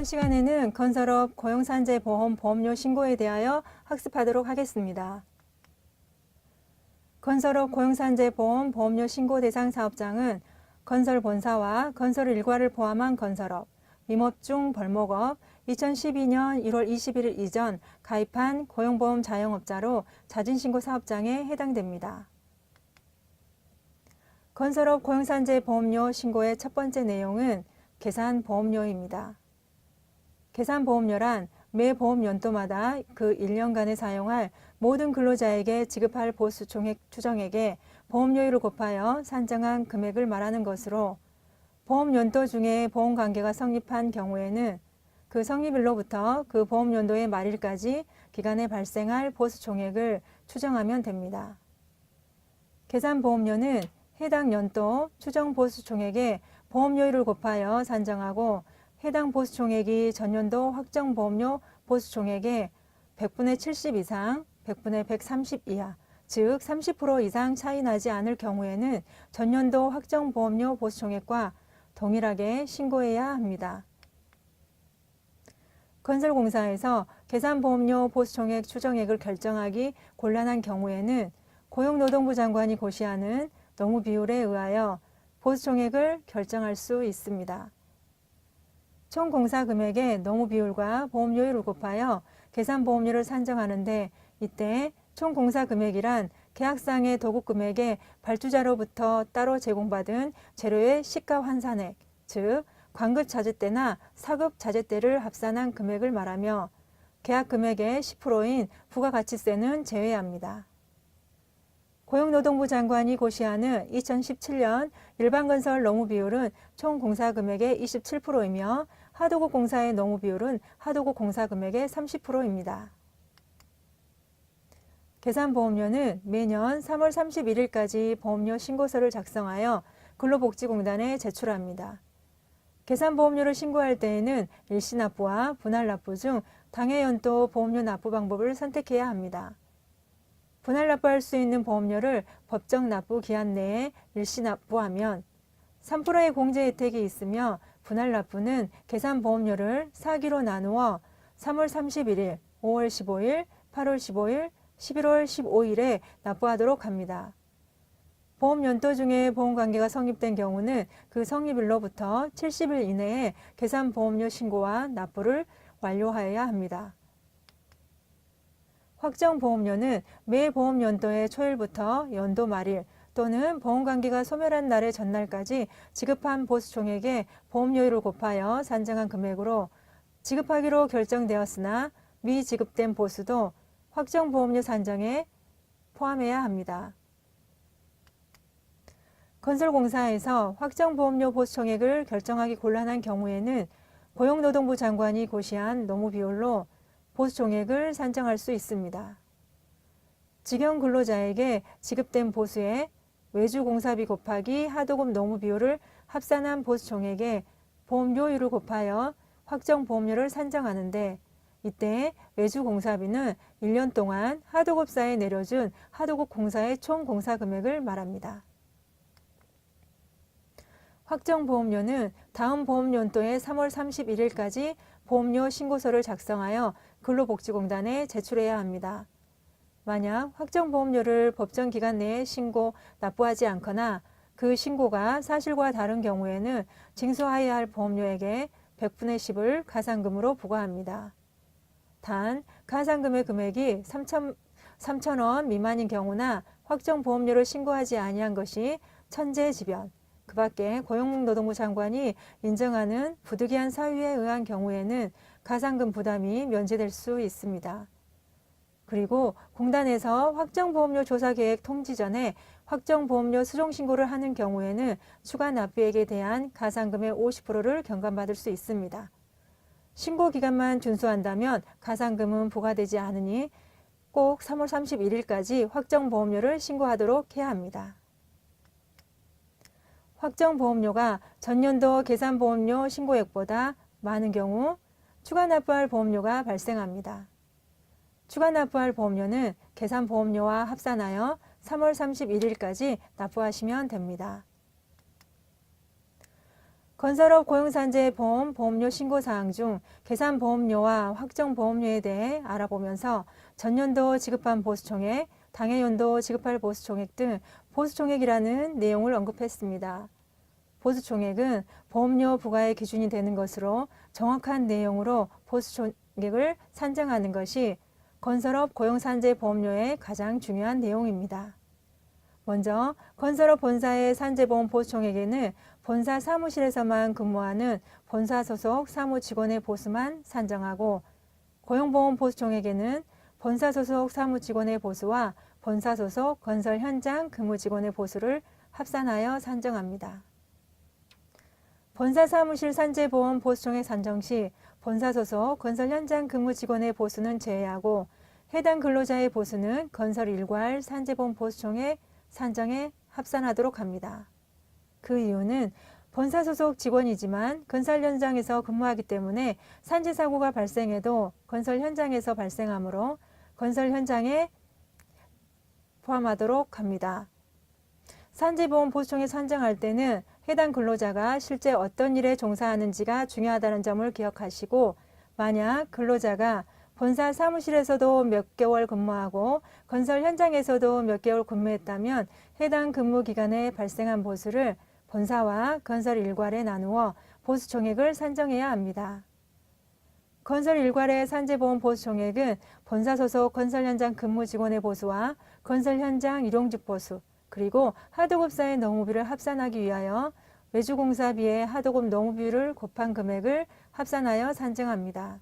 이번 시간에는 건설업 고용산재보험 보험료 신고에 대하여 학습하도록 하겠습니다. 건설업 고용산재보험 보험료 신고 대상 사업장은 건설본사와 건설 일과를 포함한 건설업, 임업중 벌목업, 2012년 1월 21일 이전 가입한 고용보험 자영업자로 자진신고 사업장에 해당됩니다. 건설업 고용산재보험료 신고의 첫 번째 내용은 계산보험료입니다. 계산보험료란 매 보험연도마다 그 1년간에 사용할 모든 근로자에게 지급할 보수총액 추정액에 보험료율을 곱하여 산정한 금액을 말하는 것으로 보험연도 중에 보험관계가 성립한 경우에는 그 성립일로부터 그 보험연도의 말일까지 기간에 발생할 보수총액을 추정하면 됩니다. 계산보험료는 해당 연도 추정 보수총액에 보험료율을 곱하여 산정하고 해당 보수총액이 전년도 확정보험료 보수총액의 100분의 70 이상, 100분의 130 이하, 즉 30% 이상 차이 나지 않을 경우에는 전년도 확정보험료 보수총액과 동일하게 신고해야 합니다. 건설공사에서 계산보험료 보수총액 추정액을 결정하기 곤란한 경우에는 고용노동부 장관이 고시하는 노무비율에 의하여 보수총액을 결정할 수 있습니다. 총 공사 금액의 노무비율과 보험료율을 곱하여 계산보험료를 산정하는데 이때 총 공사 금액이란 계약상의 도급 금액에 발주자로부터 따로 제공받은 재료의 시가 환산액, 즉 관급 자재대나 사급 자재대를 합산한 금액을 말하며 계약 금액의 10%인 부가가치세는 제외합니다. 고용노동부 장관이 고시하는 2017년 일반건설 노무비율은 총 공사금액의 27%이며 하도급 공사의 노무비율은 하도급 공사금액의 30%입니다. 계산보험료는 매년 3월 31일까지 보험료 신고서를 작성하여 근로복지공단에 제출합니다. 계산보험료를 신고할 때에는 일시납부와 분할납부 중 당해연도 보험료 납부 방법을 선택해야 합니다. 분할납부할 수 있는 보험료를 법정 납부 기한 내에 일시납부하면 3%의 공제 혜택이 있으며 분할납부는 계산보험료를 4기로 나누어 3월 31일, 5월 15일, 8월 15일, 11월 15일에 납부하도록 합니다. 보험연도 중에 보험관계가 성립된 경우는 그 성립일로부터 70일 이내에 계산보험료 신고와 납부를 완료하여야 합니다. 확정보험료는 매 보험연도의 초일부터 연도 말일 또는 보험관계가 소멸한 날의 전날까지 지급한 보수총액에 보험료율을 곱하여 산정한 금액으로 지급하기로 결정되었으나 미지급된 보수도 확정보험료 산정에 포함해야 합니다. 건설공사에서 확정보험료 보수총액을 결정하기 곤란한 경우에는 고용노동부 장관이 고시한 노무비율로 보수총액을 산정할 수 있습니다. 직영 근로자에게 지급된 보수에 외주공사비 곱하기 하도급 노무비율을 합산한 보수총액에 보험료율을 곱하여 확정보험료를 산정하는데 이때 외주공사비는 1년 동안 하도급사에 내려준 하도급 공사의 총 공사금액을 말합니다. 확정보험료는 다음 보험연도의 3월 31일까지 보험료 신고서를 작성하여 근로복지공단에 제출해야 합니다. 만약 확정보험료를 법정 기간 내에 신고, 납부하지 않거나 그 신고가 사실과 다른 경우에는 징수하여야 할 보험료액의 100분의 10을 가산금으로 부과합니다. 단, 가산금의 금액이 3,000원 미만인 경우나 확정보험료를 신고하지 아니한 것이 천재지변, 그 밖에 고용노동부 장관이 인정하는 부득이한 사유에 의한 경우에는 가산금 부담이 면제될 수 있습니다. 그리고 공단에서 확정보험료 조사계획 통지 전에 확정보험료 수정신고를 하는 경우에는 추가 납부액에 대한 가산금의 50%를 경감받을 수 있습니다. 신고 기간만 준수한다면 가산금은 부과되지 않으니 꼭 3월 31일까지 확정보험료를 신고하도록 해야 합니다. 확정보험료가 전년도 계산보험료 신고액보다 많은 경우 추가 납부할 보험료가 발생합니다. 추가 납부할 보험료는 계산보험료와 합산하여 3월 31일까지 납부하시면 됩니다. 건설업 고용산재 보험 보험료 신고사항 중 계산보험료와 확정보험료에 대해 알아보면서 전년도 지급한 보수총액, 당해연도 지급할 보수총액 등 보수총액이라는 내용을 언급했습니다. 보수총액은 보험료 부과의 기준이 되는 것으로 정확한 내용으로 보수총액을 산정하는 것이 건설업 고용산재보험료의 가장 중요한 내용입니다. 먼저 건설업 본사의 산재보험 보수총액에는 본사 사무실에서만 근무하는 본사 소속 사무직원의 보수만 산정하고, 고용보험 보수총액에는 본사 소속 사무직원의 보수와 본사 소속 건설 현장 근무직원의 보수를 합산하여 산정합니다. 본사 사무실 산재보험 보수총액 산정 시 본사 소속 건설 현장 근무직원의 보수는 제외하고 해당 근로자의 보수는 건설 일괄 산재보험 보수총액 산정에 합산하도록 합니다. 그 이유는 본사 소속 직원이지만 건설 현장에서 근무하기 때문에 산재사고가 발생해도 건설 현장에서 발생하므로 건설 현장에 포함하도록 합니다. 산재보험 보수총액 산정할 때는 해당 근로자가 실제 어떤 일에 종사하는지가 중요하다는 점을 기억하시고, 만약 근로자가 본사 사무실에서도 몇 개월 근무하고 건설 현장에서도 몇 개월 근무했다면 해당 근무 기간에 발생한 보수를 본사와 건설 일괄에 나누어 보수총액을 산정해야 합니다. 건설 일괄의 산재보험 보수총액은 본사 소속 건설 현장 근무 직원의 보수와 건설 현장 일용직 보수, 그리고 하도급사의 노무비를 합산하기 위하여 외주공사비의 하도급 노무비를 곱한 금액을 합산하여 산정합니다.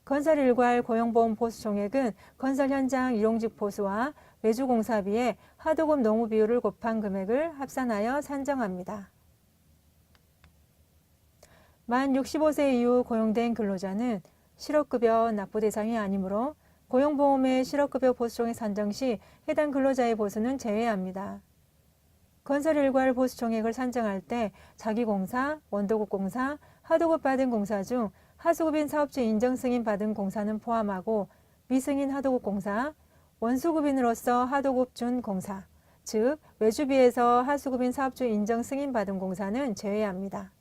건설 일괄 고용보험 보수총액은 건설 현장 일용직 보수와 외주공사비의 하도급 노무비율을 곱한 금액을 합산하여 산정합니다. 만 65세 이후 고용된 근로자는 실업급여 납부 대상이 아니므로 고용보험의 실업급여 보수총액 산정 시 해당 근로자의 보수는 제외합니다. 건설 일괄 보수총액을 산정할 때 자기공사, 원도급공사, 하도급 받은 공사 중 하수급인 사업주 인정 승인 받은 공사는 포함하고 미승인 하도급공사, 원수급인으로서 하도급 준 공사, 즉 외주비에서 하수급인 사업주 인정 승인 받은 공사는 제외합니다.